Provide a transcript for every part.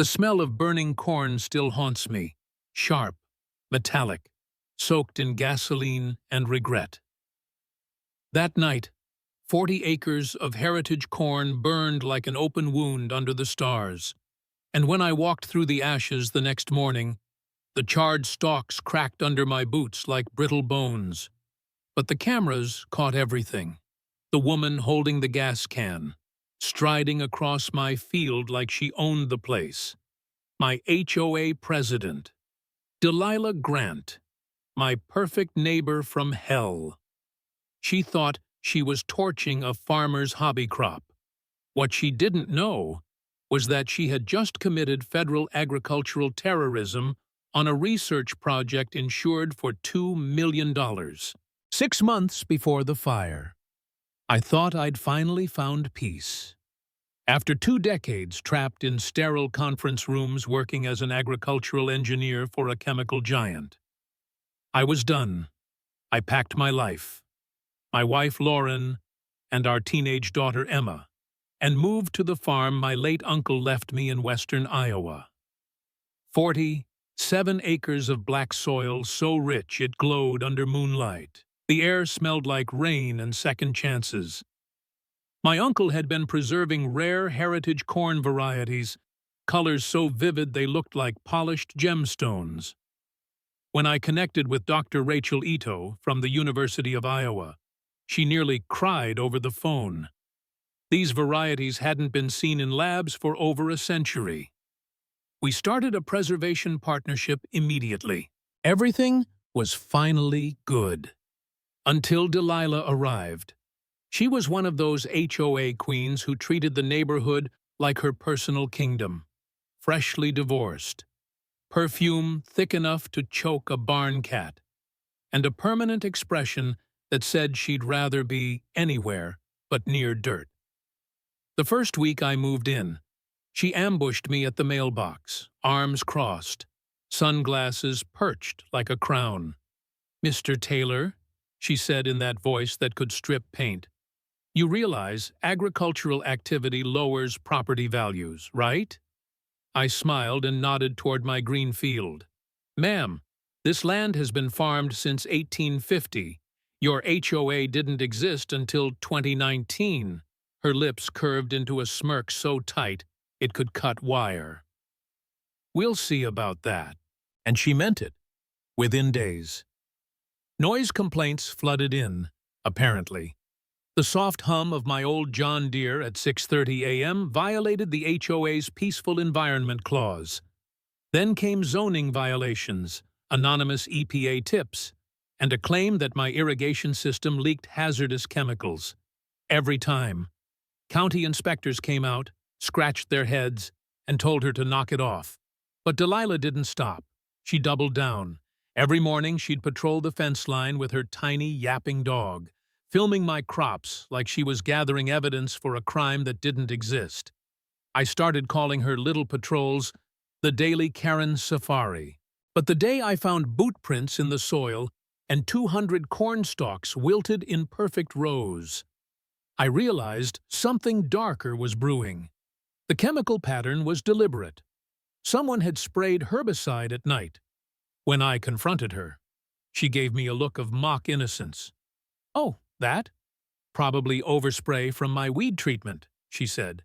The smell of burning corn still haunts me, sharp, metallic, soaked in gasoline and regret. That night, 40 acres of heritage corn burned like an open wound under the stars, and when I walked through the ashes the next morning, the charred stalks cracked under my boots like brittle bones. But the cameras caught everything. The woman holding the gas can, striding across my field like she owned the place. My HOA president, Delilah Grant, my perfect neighbor from hell. She thought she was torching a farmer's hobby crop. What she didn't know was that she had just committed federal agricultural terrorism on a research project insured for $2 million. 6 months before the fire, I thought I'd finally found peace. After 2 decades trapped in sterile conference rooms working as an agricultural engineer for a chemical giant, I was done. I packed my life, my wife Lauren, and our teenage daughter Emma, and moved to the farm my late uncle left me in western Iowa. 47 acres of black soil so rich it glowed under moonlight. The air smelled like rain and second chances. My uncle had been preserving rare heritage corn varieties, colors so vivid they looked like polished gemstones. When I connected with Dr. Rachel Ito from the University of Iowa, she nearly cried over the phone. These varieties hadn't been seen in labs for over a century. We started a preservation partnership immediately. Everything was finally good. Until Delilah arrived. She was one of those HOA queens who treated the neighborhood like her personal kingdom. Freshly divorced, perfume thick enough to choke a barn cat, and a permanent expression that said she'd rather be anywhere but near dirt. The first week I moved in, she ambushed me at the mailbox, arms crossed, sunglasses perched like a crown. "Mr. Taylor," she said in that voice that could strip paint, "you realize agricultural activity lowers property values, right?" I smiled and nodded toward my green field. "Ma'am, this land has been farmed since 1850. Your HOA didn't exist until 2019. Her lips curved into a smirk so tight it could cut wire. "We'll see about that." And she meant it. Within days. Noise complaints flooded in, apparently. The soft hum of my old John Deere at 6:30 a.m. violated the HOA's Peaceful Environment Clause. Then came zoning violations, anonymous EPA tips, and a claim that my irrigation system leaked hazardous chemicals. Every time, county inspectors came out, scratched their heads, and told her to knock it off. But Delilah didn't stop. She doubled down. Every morning she'd patrol the fence line with her tiny, yapping dog, filming my crops like she was gathering evidence for a crime that didn't exist. I started calling her little patrols the Daily Karen Safari. But the day I found boot prints in the soil and 200 corn stalks wilted in perfect rows, I realized something darker was brewing. The chemical pattern was deliberate. Someone had sprayed herbicide at night. When I confronted her, she gave me a look of mock innocence. "Oh, that? Probably overspray from my weed treatment," she said,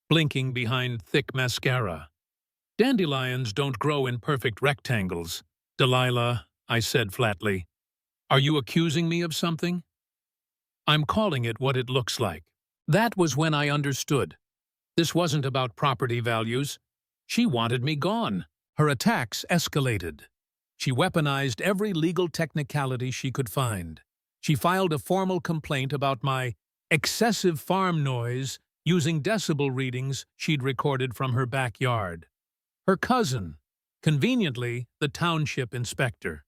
blinking behind thick mascara. "Dandelions don't grow in perfect rectangles, Delilah," I said flatly. "Are you accusing me of something?" "I'm calling it what it looks like." That was when I understood. This wasn't about property values. She wanted me gone. Her attacks escalated. She weaponized every legal technicality she could find. She filed a formal complaint about my excessive farm noise using decibel readings she'd recorded from her backyard. Her cousin, conveniently the township inspector,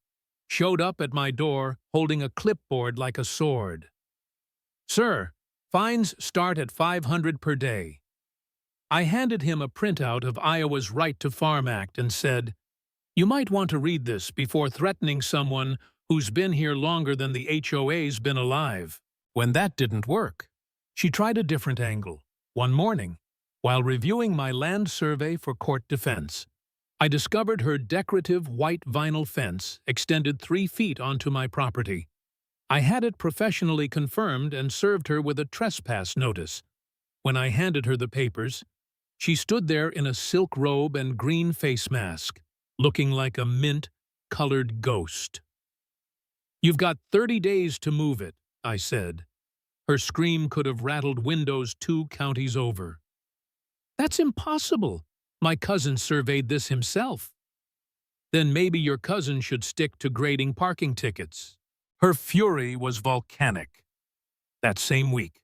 showed up at my door holding a clipboard like a sword. "Sir, fines start at $500 per day." I handed him a printout of Iowa's Right to Farm Act and said, "You might want to read this before threatening someone who's been here longer than the HOA's been alive." When that didn't work, she tried a different angle. One morning, While reviewing my land survey for court defense, I discovered her decorative white vinyl fence extended 3 feet onto my property. I had it professionally confirmed and served her with a trespass notice. When I handed her the papers, she stood there in a silk robe and green face mask, looking like a mint-colored ghost. "You've got 30 days to move it," I said. Her scream could have rattled windows 2 counties over. "That's impossible. My cousin surveyed this himself." "Then maybe your cousin should stick to grading parking tickets." Her fury was volcanic. That same week,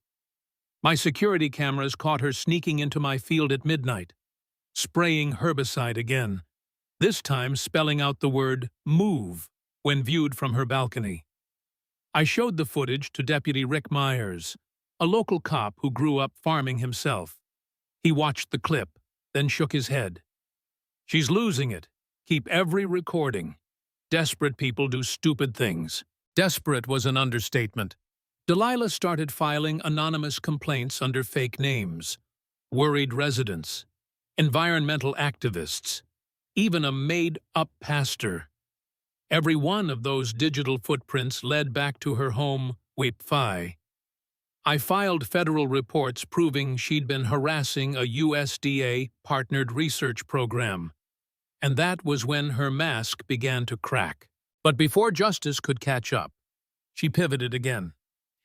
my security cameras caught her sneaking into my field at midnight, spraying herbicide again, this time spelling out the word "move" when viewed from her balcony. I showed the footage to Deputy Rick Myers, a local cop who grew up farming himself. He watched the clip, then shook his head. "She's losing it. Keep every recording. Desperate people do stupid things." Desperate was an understatement. Delilah started filing anonymous complaints under fake names, worried residents, environmental activists, even a made-up pastor. Every one of those digital footprints led back to her home, Weaponized. I filed federal reports proving she'd been harassing a USDA-partnered research program, and that was when her mask began to crack. But before justice could catch up, she pivoted again.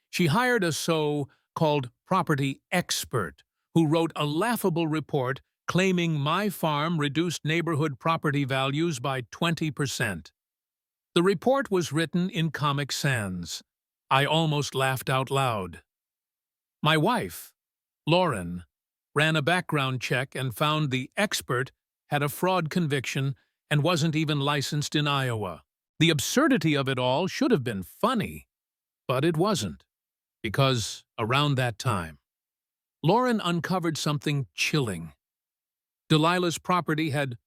She hired a so-called property expert who wrote a laughable report claiming my farm reduced neighborhood property values by 20%. The report was written in Comic Sans. I almost laughed out loud. My wife, Lauren, ran a background check and found the expert had a fraud conviction and wasn't even licensed in Iowa. The absurdity of it all should have been funny, but it wasn't, because around that time, Lauren uncovered something chilling. Delilah's property had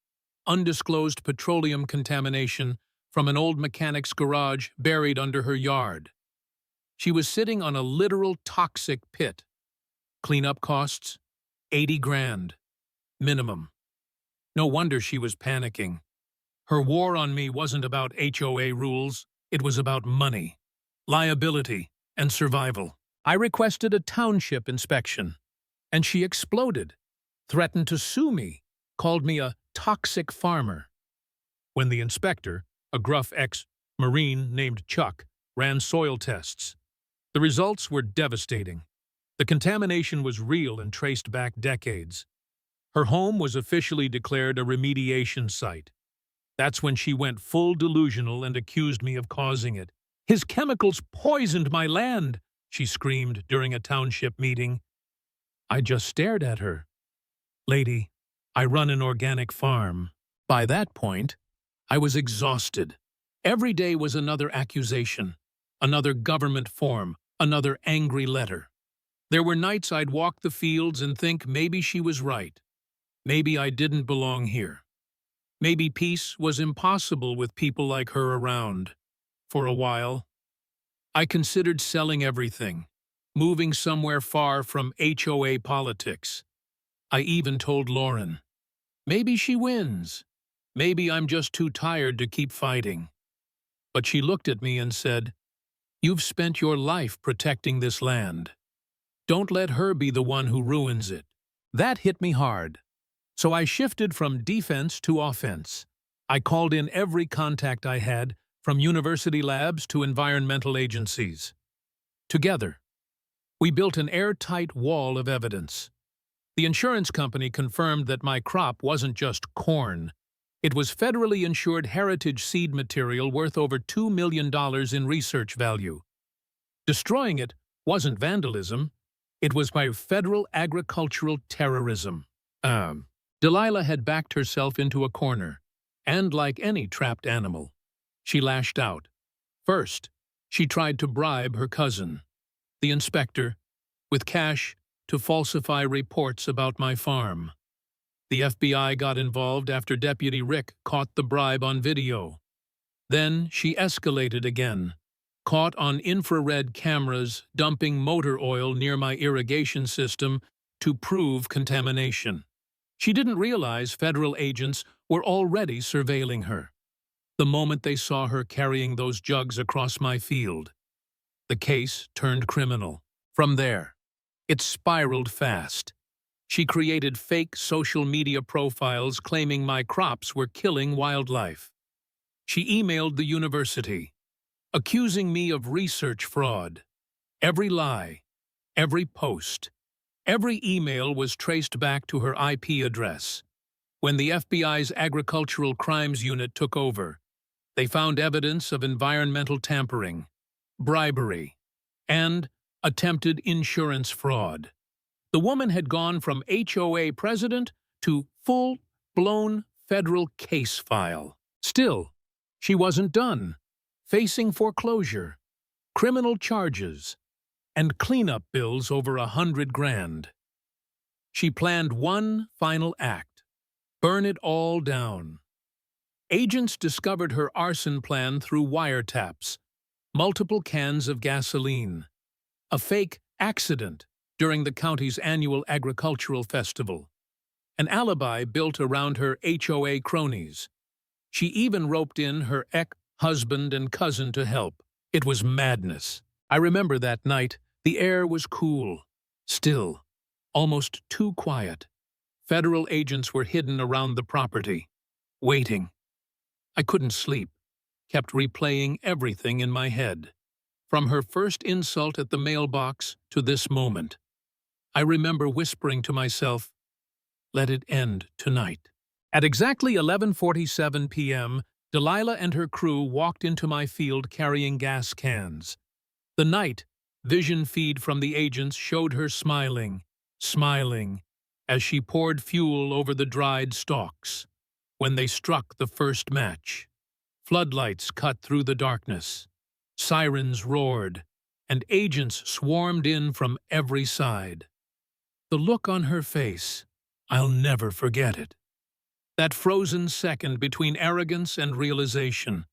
undisclosed petroleum contamination from an old mechanic's garage buried under her yard. She was sitting on a literal toxic pit. Cleanup costs, 80 grand, minimum. No wonder she was panicking. Her war on me wasn't about HOA rules, it was about money, liability, and survival. I requested a township inspection, and she exploded, threatened to sue me, called me a toxic farmer. When the inspector, a gruff ex-Marine named Chuck, ran soil tests, the results were devastating. The contamination was real and traced back decades. Her home was officially declared a remediation site. That's when she went full delusional and accused me of causing it. "His chemicals poisoned my land," she screamed during a township meeting. I just stared at her. "Lady, I run an organic farm." By that point, I was exhausted. Every day was another accusation, another government form, another angry letter. There were nights I'd walk the fields and think maybe she was right. Maybe I didn't belong here. Maybe peace was impossible with people like her around. For a while, I considered selling everything, moving somewhere far from HOA politics. I even told Lauren, maybe she wins. Maybe I'm just too tired to keep fighting. But she looked at me and said, "You've spent your life protecting this land. Don't let her be the one who ruins it." That hit me hard. So I shifted from defense to offense. I called in every contact I had, from university labs to environmental agencies. Together, we built an airtight wall of evidence. The insurance company confirmed that my crop wasn't just corn. It was federally insured heritage seed material worth over $2 million in research value. Destroying it wasn't vandalism. It was by federal agricultural terrorism. Delilah had backed herself into a corner, and like any trapped animal, she lashed out. First, she tried to bribe her cousin, the inspector, with cash to falsify reports about my farm. The FBI got involved after Deputy Rick caught the bribe on video. Then she escalated again, caught on infrared cameras dumping motor oil near my irrigation system to prove contamination. She didn't realize federal agents were already surveilling her. The moment they saw her carrying those jugs across my field, the case turned criminal. From there, it spiraled fast. She created fake social media profiles claiming my crops were killing wildlife. She emailed the university, accusing me of research fraud. Every lie, every post, every email was traced back to her IP address. When the FBI's Agricultural Crimes Unit took over, they found evidence of environmental tampering, bribery, and attempted insurance fraud. The woman had gone from HOA president to full-blown federal case file. Still, she wasn't done. Facing foreclosure, criminal charges, and cleanup bills over $100,000. She planned one final act: burn it all down. Agents discovered her arson plan through wiretaps, multiple cans of gasoline, a fake accident during the county's annual agricultural festival, an alibi built around her HOA cronies. She even roped in her ex-husband and cousin to help. It was madness. I remember that night. The air was cool, still, almost too quiet. Federal agents were hidden around the property, waiting. I couldn't sleep, kept replaying everything in my head. From her first insult at the mailbox to this moment, I remember whispering to myself, "Let it end tonight." At exactly 11:47 p.m., Delilah and her crew walked into my field carrying gas cans. The night vision feed from the agents showed her smiling, as she poured fuel over the dried stalks. When they struck the first match, floodlights cut through the darkness, sirens roared, and agents swarmed in from every side. The look on her face, I'll never forget it. That frozen second between arrogance and realization,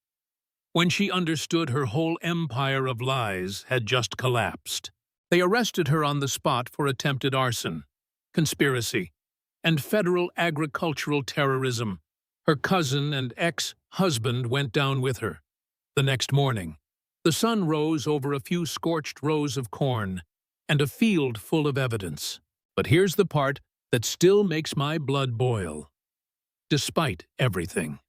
when she understood her whole empire of lies had just collapsed. They arrested her on the spot for attempted arson, conspiracy, and federal agricultural terrorism. Her cousin and ex-husband went down with her. The next morning, the sun rose over a few scorched rows of corn and a field full of evidence. But here's the part that still makes my blood boil. Despite everything,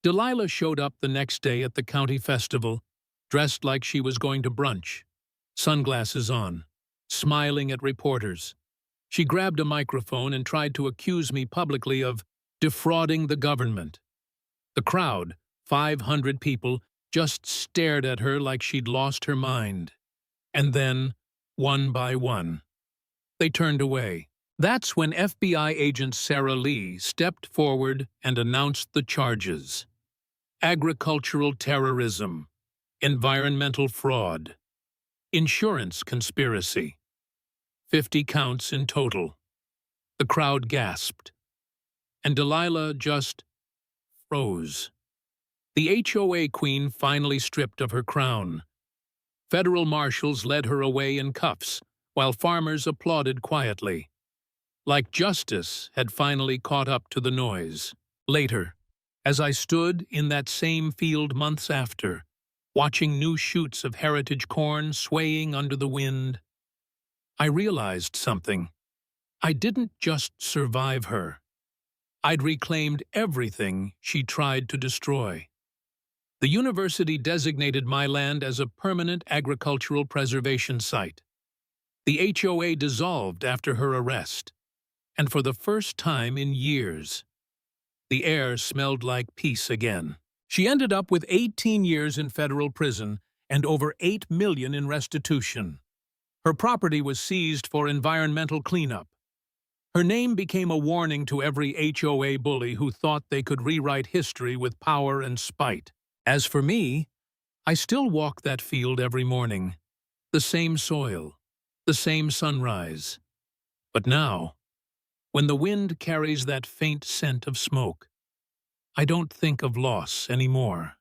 Delilah showed up the next day at the county festival, dressed like she was going to brunch, sunglasses on, smiling at reporters. She grabbed a microphone and tried to accuse me publicly of defrauding the government. The crowd, 500 people, just stared at her like she'd lost her mind. And then, one by one, they turned away. That's when FBI agent Sarah Lee stepped forward and announced the charges: agricultural terrorism, environmental fraud, insurance conspiracy. 50 counts in total. The crowd gasped, and Delilah just froze. The HOA queen finally stripped of her crown. Federal marshals led her away in cuffs, while farmers applauded quietly, like justice had finally caught up to the noise. Later, as I stood in that same field months after, watching new shoots of heritage corn swaying under the wind, I realized something. I didn't just survive her. I'd reclaimed everything she tried to destroy. The university designated my land as a permanent agricultural preservation site. The HOA dissolved after her arrest, and for the first time in years, the air smelled like peace again. She ended up with 18 years in federal prison and over $8 million in restitution. Her property was seized for environmental cleanup. Her name became a warning to every HOA bully who thought they could rewrite history with power and spite. As for me, I still walk that field every morning. The same soil, the same sunrise. But now, when the wind carries that faint scent of smoke, I don't think of loss anymore.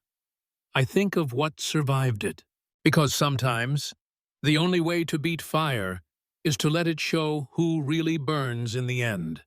I think of what survived it. Because sometimes, the only way to beat fire is to let it show who really burns in the end.